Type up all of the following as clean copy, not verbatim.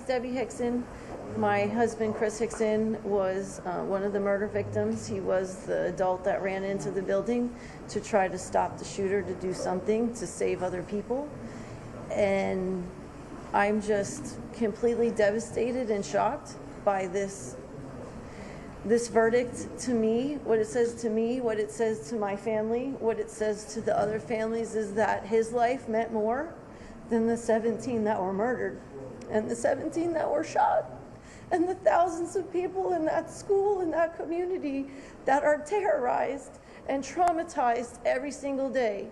Debbie Hixson. My husband, Chris Hixon, was one of the murder victims. He was the adult that ran into the building to try to stop the shooter to do something to save other people. And I'm just completely devastated and shocked by this verdict to me. What it says to me, what it says to my family, what it says to the other families is that his life meant more than the 17 that were murdered and the 17 that were shot and the thousands of people in that school, in that community that are terrorized and traumatized every single day.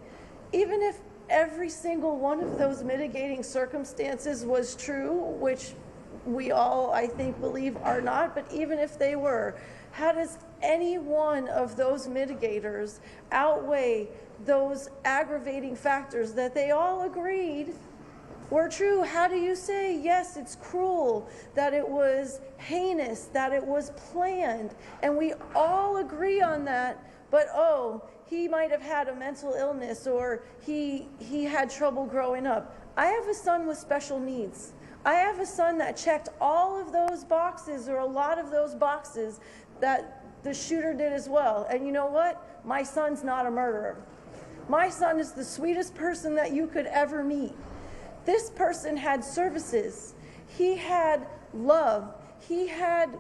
Even if every single one of those mitigating circumstances was true, which we all, I think, believe are not, but even if they were, how does any one of those mitigators outweigh those aggravating factors that they all agreed were true? How do you say, yes, it's cruel, that it was heinous, that it was planned, and we all agree on that, but oh, he might have had a mental illness or he had trouble growing up. I have a son with special needs. I have a son that checked all of those boxes, or a lot of those boxes, that the shooter did as well. And you know what? My son's not a murderer. My son is the sweetest person that you could ever meet. This person had services. He had love. He had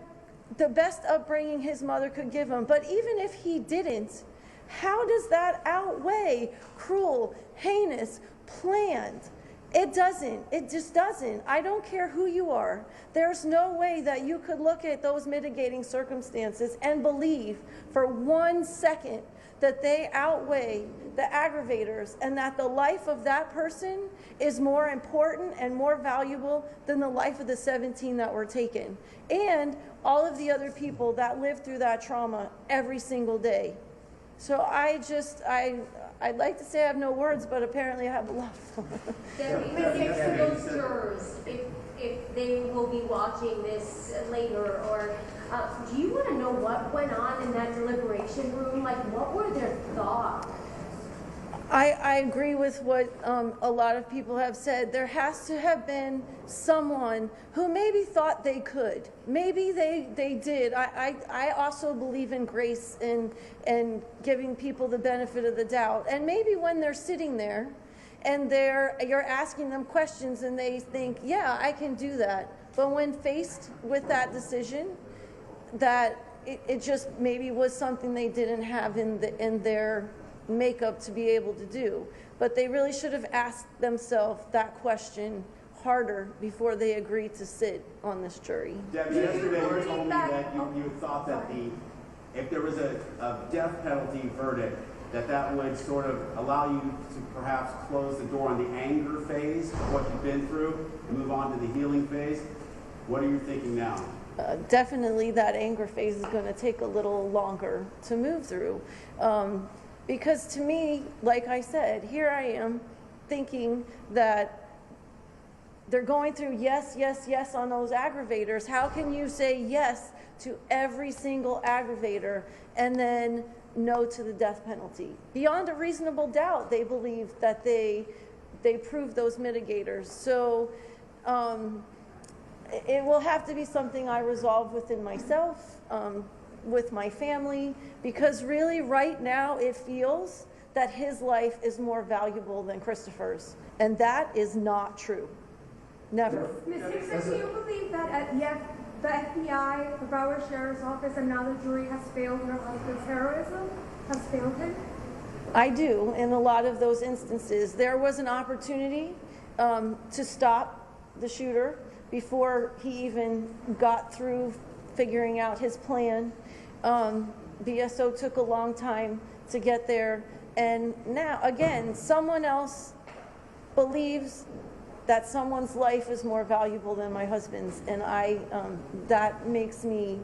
the best upbringing his mother could give him. But even if he didn't, how does that outweigh cruel, heinous, planned? It doesn't. It just doesn't. I don't care who you are. There's no way that you could look at those mitigating circumstances and believe for 1 second that they outweigh the aggravators and that the life of that person is more important and more valuable than the life of the 17 that were taken and all of the other people that live through that trauma every single day. So I'd like to say I have no words, but apparently I have a lot of them. Debbie, for those jurors, if they will be watching this later, or do you want to know what went on in that deliberation room? Like, what were their thoughts? I agree with what a lot of people have said. There has to have been someone who maybe thought they could. Maybe they did. I also believe in grace and giving people the benefit of the doubt. And maybe when they're sitting there and you're asking them questions and they think, yeah, I can do that. But when faced with that decision, that it just maybe was something they didn't have in their makeup to be able to do. But they really should have asked themselves that question harder before they agreed to sit on this jury. Debbie, yesterday you told me that you thought that if there was a death penalty verdict, that would sort of allow you to perhaps close the door on the anger phase of what you've been through and move on to the healing phase. What are you thinking now? Definitely that anger phase is going to take a little longer to move through. Because to me, like I said, here I am thinking that they're going through yes, yes, yes on those aggravators. How can you say yes to every single aggravator and then no to the death penalty? Beyond a reasonable doubt, they believe that they proved those mitigators. So it will have to be something I resolve within myself, with my family, because really right now it feels that his life is more valuable than Christopher's, and that is not true. Never. Ms. Hixson, do you believe that the FBI, the Broward Sheriff's Office, and now the jury has failed your husband's heroism? Has failed him? I do. In a lot of those instances, there was an opportunity to stop the shooter before he even got through figuring out his plan. BSO took a long time to get there, and now again someone else believes that someone's life is more valuable than my husband's, and that makes me,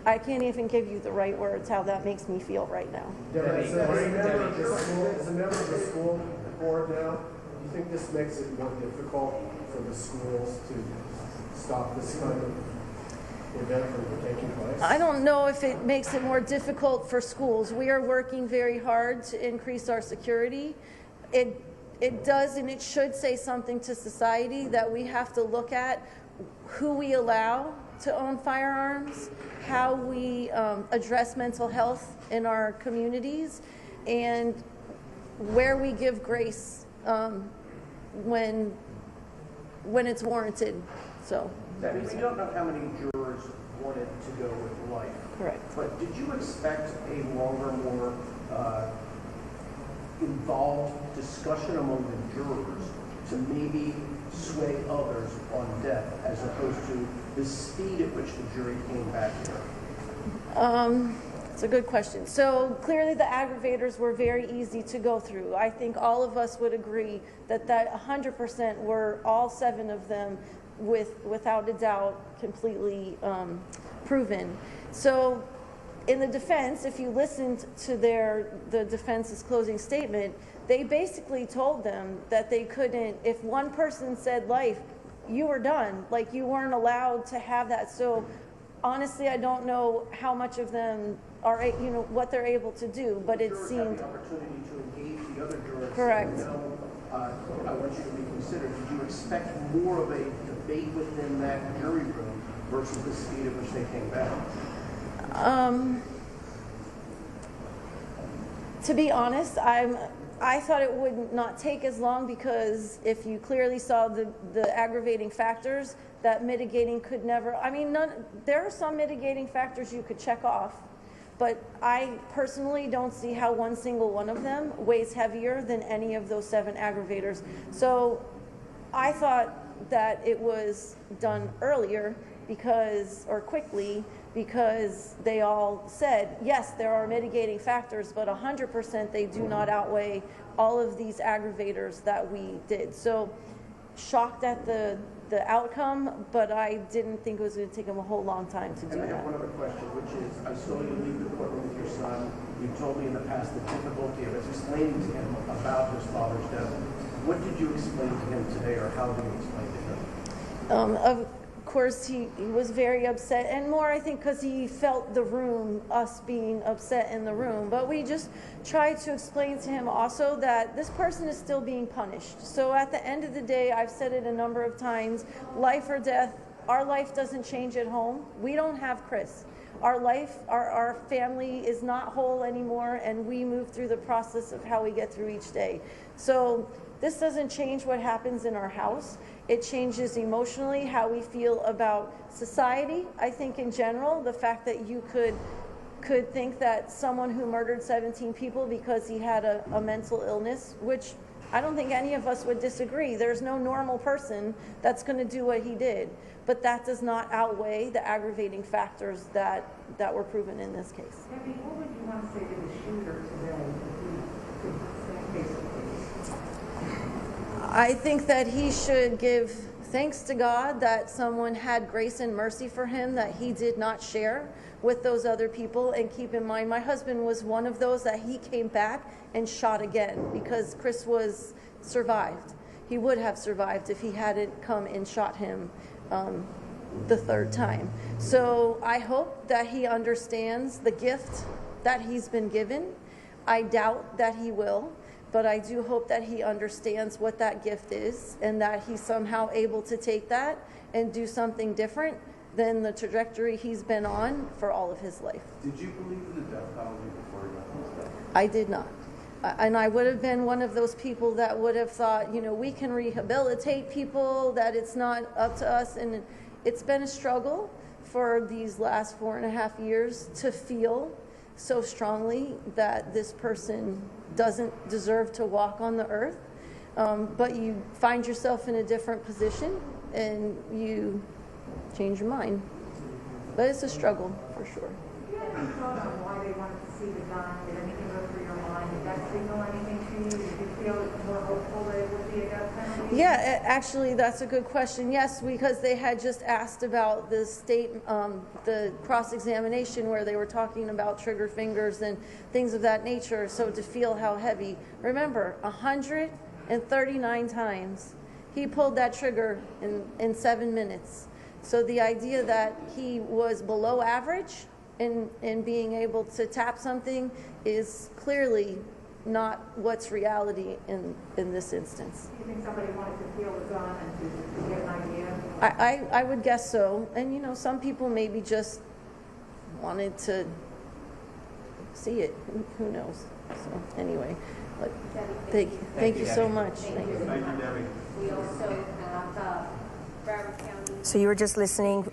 I can't even give you the right words how that makes me feel right now. As a member of the school board now, do you think this makes it more difficult for the schools to stop this kind of event from taking place? I don't know if it makes it more difficult for schools. We are working very hard to increase our security. It does, and it should say something to society that we have to look at who we allow to own firearms, how we address mental health in our communities, and where we give grace when it's warranted. So. Debbie, we don't know how many jurors wanted to go with life. Correct. But did you expect a longer, more involved discussion among the jurors to maybe sway others on death, as opposed to the speed at which the jury came back here? It's a good question. So clearly the aggravators were very easy to go through. I think all of us would agree that 100% were all 7 of them without a doubt completely proven. So in the defense, if you listened to the defense's closing statement, they basically told them that they couldn't, if one person said life, you were done. Like, you weren't allowed to have that. So honestly, I don't know how much of them are, what they're able to do, but it seemed. The opportunity to engage the other jurors. Correct. I want you to reconsider. Did you expect more of a debate within that jury room versus the speed at which they came back? To be honest, I thought it would not take as long, because if you clearly saw the aggravating factors, that mitigating could never, there are some mitigating factors you could check off, but I personally don't see how one single one of them weighs heavier than any of those 7 aggravators. So I thought that it was done earlier or quickly, because they all said, yes, there are mitigating factors, but 100% they do not outweigh all of these aggravators that we did. So shocked at the outcome, but I didn't think it was going to take them a whole long time to do And I that. have one other question, which is, I saw you leave the courtroom with your son. You told me in the past the difficulty of explaining to him about his father's death. What did you explain to him today, or how did you explain to him? Of course, he was very upset, and more, I think, because he felt the room, us being upset in the room. But we just tried to explain to him also that this person is still being punished. So at the end of the day, I've said it a number of times, life or death, our life doesn't change at home. We don't have Chris. Our life, our family is not whole anymore, and we move through the process of how we get through each day. So this doesn't change what happens in our house. It changes emotionally how we feel about society. I think in general, the fact that you could think that someone who murdered 17 people because he had a mental illness, which I don't think any of us would disagree. There's no normal person that's going to do what he did. But that does not outweigh the aggravating factors that were proven in this case. Debbie, what would you want to say to the shooter today if he could face it? I think that he should give thanks to God that someone had grace and mercy for him that he did not share with those other people. And keep in mind, my husband was one of those that he came back and shot again, because Chris survived. He would have survived if he hadn't come and shot him the 3rd time. So I hope that he understands the gift that he's been given. I doubt that he will. But I do hope that he understands what that gift is, and that he's somehow able to take that and do something different than the trajectory he's been on for all of his life. Did you believe in the death penalty before you got this death? I did not. And I would have been one of those people that would have thought, we can rehabilitate people, that it's not up to us. And it's been a struggle for these last 4.5 years to feel so strongly that this person doesn't deserve to walk on the earth, but you find yourself in a different position and you change your mind. But it's a struggle for sure. Do you have any thought on why they wanted to see the gun? Did anything go through your mind? Did that signal anything to you? Did you feel more hopeful that it would be a death penalty? Yeah, actually, that's a good question. Yes, because they had just asked about the the cross-examination where they were talking about trigger fingers and things of that nature. So to feel how heavy, remember, 139 times he pulled that trigger in 7 minutes. So the idea that he was below average in being able to tap something is clearly not what's reality in this instance. Do you think somebody wanted to feel the gun and to get an idea? I would guess so. And, you know, some people maybe just wanted to see it. Who knows? So, anyway, but thank you so much. Thank you. Thank you, Debbie. We also have Broward County. So you were just listening